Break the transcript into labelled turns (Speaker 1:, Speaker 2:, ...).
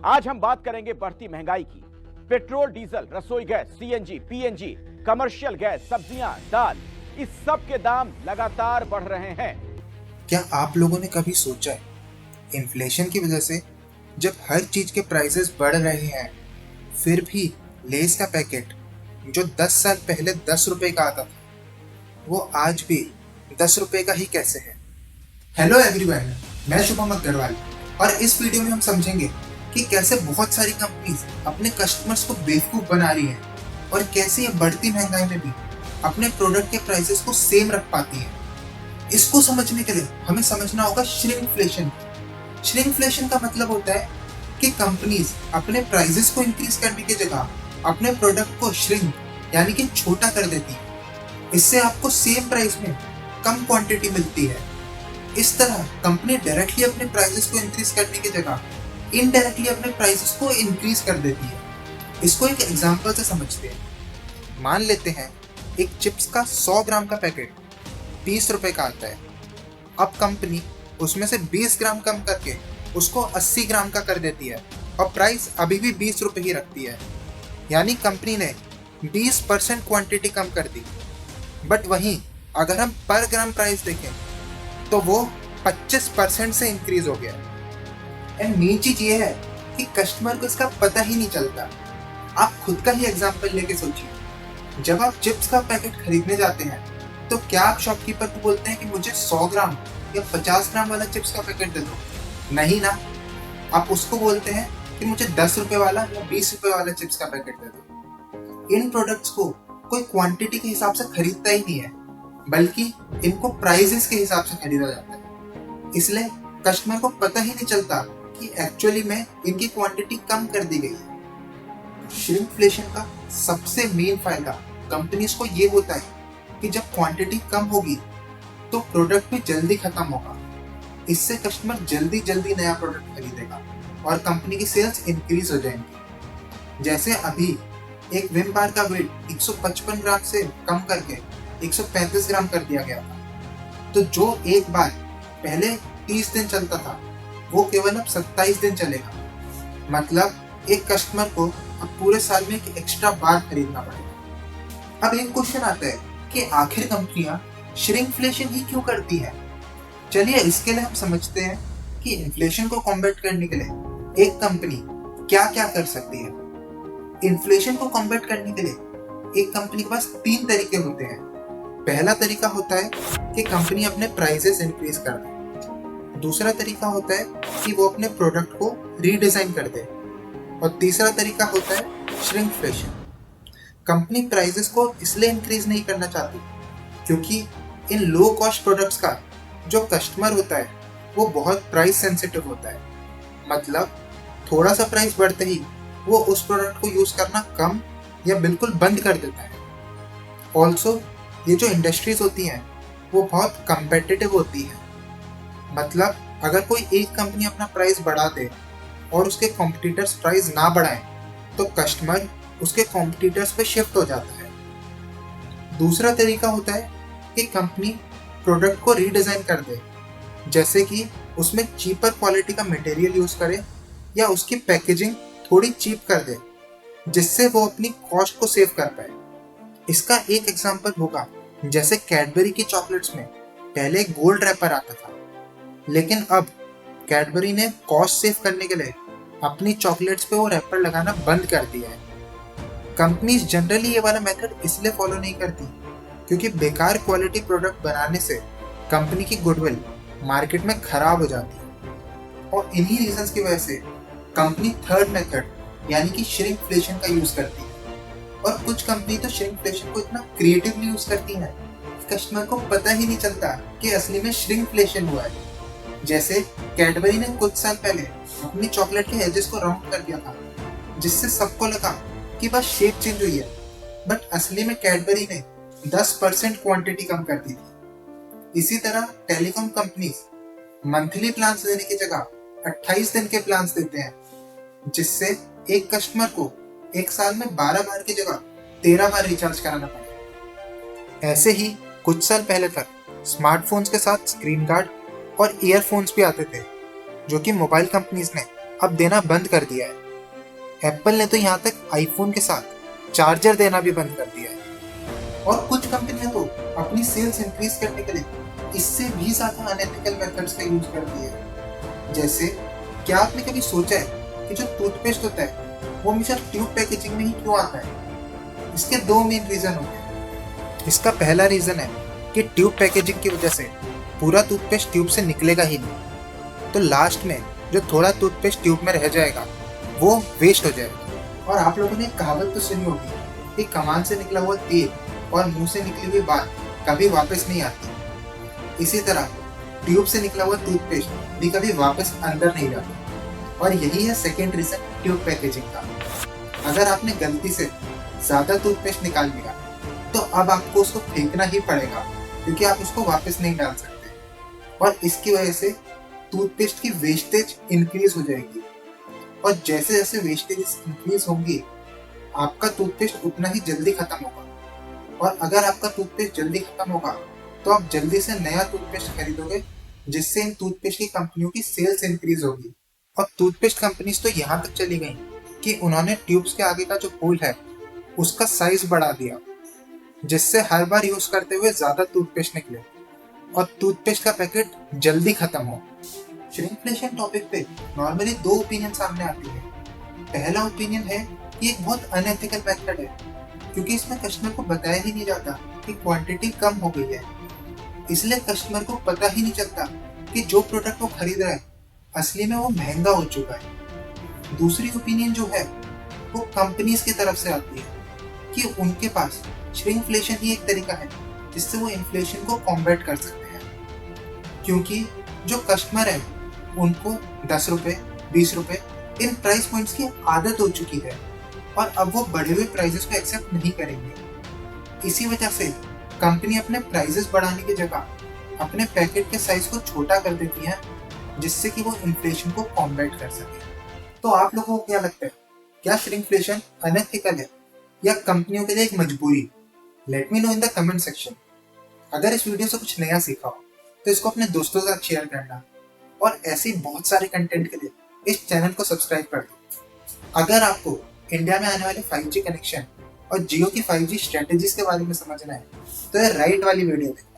Speaker 1: आज हम बात करेंगे बढ़ती महंगाई की। पेट्रोल, डीजल, रसोई gas, CNG, PNG, commercial gas, सब्जियां, दाल, इस सब के दाम लगातार बढ़ रहे हैं।
Speaker 2: क्या आप लोगों ने कभी सोचा है, इन्फ्लेशन की वजह से जब हर चीज के प्राइसेस बढ़ रहे हैं, फिर भी लेस का पैकेट जो 10 साल पहले 10 रुपए का आता था, वो आज भी 10 रुपए का ही कैसे है? हेलो एवरीवन, मैं शुभम अग्रवाल और इस वीडियो में हम समझेंगे कि कैसे बहुत सारी कंपनीज अपने कस्टमर्स को बेवकूफ बना रही हैं और कैसे ये बढ़ती महंगाई में भी अपने प्रोडक्ट के प्राइसेस को सेम रख पाती हैं। इसको समझने के लिए हमें समझना होगा श्रिंकफ्लेशन। श्रिंकफ्लेशन का मतलब होता है कि कंपनीज अपने प्राइसेस को इंक्रीज करने की जगह अपने प्रोडक्ट को श्रिंक यानी कि छोटा कर देती है। इससे आपको सेम प्राइस में कम क्वांटिटी मिलती है। इस तरह कंपनी डायरेक्टली अपने प्राइसेस को इंक्रीज करने की जगह इनडायरेक्टली अपने प्राइसेस को इंक्रीज कर देती है। इसको एक एग्जांपल से समझते हैं। मान लेते हैं एक चिप्स का 100 ग्राम का पैकेट 20 रुपए का आता है। अब कंपनी उसमें से 20 ग्राम कम करके उसको 80 ग्राम का कर देती है और प्राइस अभी भी 20 रुपए ही रखती है। यानी कंपनी ने 20% क्वांटिटी कम कर दी। बट वहीं अगर हम पर ग्राम प्राइस देखें तो वो 25% से इंक्रीज हो गया। एंड मेन चीज ये है कि कस्टमर को इसका पता ही नहीं चलता। आप खुद का ही एग्जांपल लेके सोचिए, जब आप चिप्स का पैकेट खरीदने जाते हैं तो क्या आप शॉपकीपर को बोलते हैं कि मुझे 100 ग्राम या 50 ग्राम वाला चिप्स का पैकेट दे दो? नहीं ना, आप उसको बोलते हैं कि मुझे 10 रुपए वाला या 20 रुपए वाला चिप्स का पैकेट दे दो। इन प्रोडक्ट्स को कोई क्वांटिटी के हिसाब से खरीदता ही नहीं है, बल्कि इनको प्राइसेस के हिसाब से खरीदा जाता है। इसलिए कस्टमर को पता ही नहीं चलता कि एक्चुअली में इनकी क्वांटिटी कम कर दी गई है। श्रिंकफ्लेशन का सबसे मेन फायदा कंपनीज को ये होता है कि जब क्वांटिटी कम होगी तो प्रोडक्ट भी जल्दी खत्म होगा। इससे कस्टमर जल्दी जल्दी नया प्रोडक्ट खरीदेगा और कंपनी की सेल्स इंक्रीज हो जाएंगी। जैसे अभी एक विम बार का वेट 155 ग्राम से कम करके 135 ग्राम कर दिया गया था, तो जो एक बार पहले 30 दिन चलता था वो केवल अब 27 दिन चलेगा। मतलब एक कस्टमर को अब पूरे साल में एक एक्स्ट्रा बार खरीदना पड़ेगा। अब एक क्वेश्चन आता है कि आखिर कंपनियां श्रिंकफ्लेशन ही क्यों करती हैं? चलिए इसके लिए हम समझते हैं कि इन्फ्लेशन को कॉम्बैट करने के लिए एक कंपनी क्या क्या कर सकती है। इन्फ्लेशन को कॉम्बैट करने के लिए एक कंपनी के पास 3 तरीके होते हैं। पहला तरीका होता है कि कंपनी अपने प्राइसेस इंक्रीज कर दे। दूसरा तरीका होता है कि वो अपने प्रोडक्ट को रीडिजाइन कर दे। और तीसरा तरीका होता है श्रिंकफ्लेशन। कंपनी प्राइसेस को इसलिए इंक्रीज नहीं करना चाहती क्योंकि इन लो कॉस्ट प्रोडक्ट्स का जो कस्टमर होता है वो बहुत प्राइस सेंसिटिव होता है। मतलब थोड़ा सा प्राइस बढ़ते ही वो उस प्रोडक्ट को यूज करना कम या बिल्कुल बंद कर देता है। ऑल्सो ये जो इंडस्ट्रीज होती हैं वो बहुत कम्पिटिटिव होती है। मतलब अगर कोई एक कंपनी अपना प्राइस बढ़ा दे और उसके कॉम्पिटिटर्स प्राइस ना बढ़ाएं तो कस्टमर उसके कॉम्पिटिटर्स पे शिफ्ट हो जाता है। दूसरा तरीका होता है कि कंपनी प्रोडक्ट को रीडिजाइन कर दे, जैसे कि उसमें चीपर क्वालिटी का मटेरियल यूज करे या उसकी पैकेजिंग थोड़ी चीप कर दे, जिससे वो अपनी कॉस्ट को सेव कर पाए। इसका एक एग्जांपल होगा जैसे कैडबरी की चॉकलेट्स में पहले गोल्ड रैपर आता था, लेकिन अब कैडबरी ने कॉस्ट सेव करने के लिए अपनी चॉकलेट्स पे वो रैपर लगाना बंद कर दिया है। कंपनीज जनरली ये वाला मेथड इसलिए फॉलो नहीं करती क्योंकि बेकार क्वालिटी प्रोडक्ट बनाने से कंपनी की गुडविल मार्केट में खराब हो जाती है। और इन्हीं रीजंस की वजह से कंपनी थर्ड मेथड यानी कि श्रिंकफ्लेशन का यूज करती है। और कुछ कंपनी तो श्रिंकफ्लेशन को इतना क्रिएटिवली यूज करती है कि कस्टमर को पता ही नहीं चलता कि असली में श्रिंकफ्लेशन हुआ है। जैसे कैडबरी ने कुछ साल पहले अपनी चॉकलेट के एजेस को राउंड कर दिया था, जिससे सबको लगा कि बस शेप चेंज हुई है, बट असली में कैडबरी ने 10% क्वांटिटी कम कर दी थी। इसी तरह टेलीकॉम कंपनीज मंथली प्लान्स देने की जगह 28 दिन के प्लान्स देते हैं, जिससे एक कस्टमर को एक साल में 12 बार की जगह 13 बार रिचार्ज कराना पड़ेगा। ऐसे ही कुछ साल पहले तक स्मार्टफोन्स के साथ स्क्रीन गार्ड और ईयरफोन्स भी आते थे, जो कि मोबाइल कंपनीज ने अब देना बंद कर दिया है। एप्पल ने तो यहाँ तक आईफोन के साथ चार्जर देना भी बंद कर दिया है। और कुछ कंपनियां तो अपनी सेल्स इंक्रीज करने के लिए इससे भी ज्यादा अनएथिकल मेथड्स का यूज करती है। जैसे, क्या आपने कभी सोचा है कि जो टूथपेस्ट होता है वो हमेशा ट्यूब पैकेजिंग में ही क्यों आता है? इसके दो मेन रीजन होते हैं। इसका पहला रीजन है कि ट्यूब पैकेजिंग की वजह से पूरा टूथपेस्ट ट्यूब से निकलेगा ही नहीं, तो लास्ट में जो थोड़ा टूथपेस्ट ट्यूब में रह जाएगा वो वेस्ट हो जाएगा। और आप लोगों ने कहावत तो सुनी होगी कि कमान से निकला हुआ तेल और मुंह से निकली हुई बात कभी वापस नहीं आती। इसी तरह ट्यूब से निकला हुआ टूथपेस्ट भी कभी वापस अंदर नहीं जाता। और यही है सेकेंड रीजन ट्यूब पैकेजिंग का। अगर आपने गलती से ज्यादा टूथपेस्ट निकाल लिया तो अब आपको उसको फेंकना ही पड़ेगा, क्योंकि आप उसको वापस नहीं डाल सकते। और इसकी वजह से टूथपेस्ट की वेस्टेज इंक्रीज हो जाएगी। और जैसे जैसे वेस्टेज इंक्रीज होंगी आपका टूथपेस्ट उतना ही जल्दी खत्म होगा। और अगर आपका टूथपेस्ट जल्दी खत्म होगा तो आप जल्दी से नया टूथपेस्ट खरीदोगे, जिससे इन टूथपेस्ट की कंपनियों की सेल्स इंक्रीज होगी। और टूथपेस्ट कंपनीज तो यहाँ तक चली गई कि उन्होंने ट्यूब्स के आगे का जो होल है उसका साइज बढ़ा दिया, जिससे हर बार यूज करते हुए ज्यादा टूथपेस्ट निकले और टूथपेस्ट का पैकेट जल्दी खत्म हो। श्रिंकफ्लेशन टॉपिक पे नॉर्मली दो ओपिनियन सामने आती है। पहला ओपिनियन है कि एक बहुत अनएथिकल मेथड है, क्योंकि इसमें कस्टमर को बताया ही नहीं जाता कि क्वांटिटी कम हो गई है, इसलिए कस्टमर को पता ही नहीं चलता कि जो प्रोडक्ट वो खरीद रहा है असली में वो महंगा हो चुका है। दूसरी ओपिनियन जो है वो कंपनीज की तरफ से आती है कि उनके पास श्रिंकफ्लेशन ही एक तरीका है जिससे वो इन्फ्लेशन को कॉम्बैट कर सकते हैं, क्योंकि जो कस्टमर है उनको 10 रुपए 20 रुपए इन प्राइस पॉइंट्स की आदत हो चुकी है और अब वो बढ़े हुए प्राइसेस को एक्सेप्ट नहीं करेंगे। इसी वजह से कंपनी अपने प्राइसेस बढ़ाने की जगह अपने पैकेट के साइज को छोटा कर देती है, जिससे कि वो इन्फ्लेशन को कॉम्बैट कर सके। तो आप लोगों को क्या लगता है, क्या श्रिंकफ्लेशन अनएथिकल है या कंपनियों के लिए एक मजबूरी? Let me know in the comment section. अगर इस वीडियो से कुछ नया सीखा हो तो इसको अपने दोस्तों के साथ शेयर करना और ऐसे बहुत सारे कंटेंट के लिए इस चैनल को सब्सक्राइब कर दो। अगर आपको इंडिया में आने वाले 5G कनेक्शन और जियो की 5G स्ट्रेटेजीज के बारे में समझना है तो ये राइट वाली वीडियो देखो।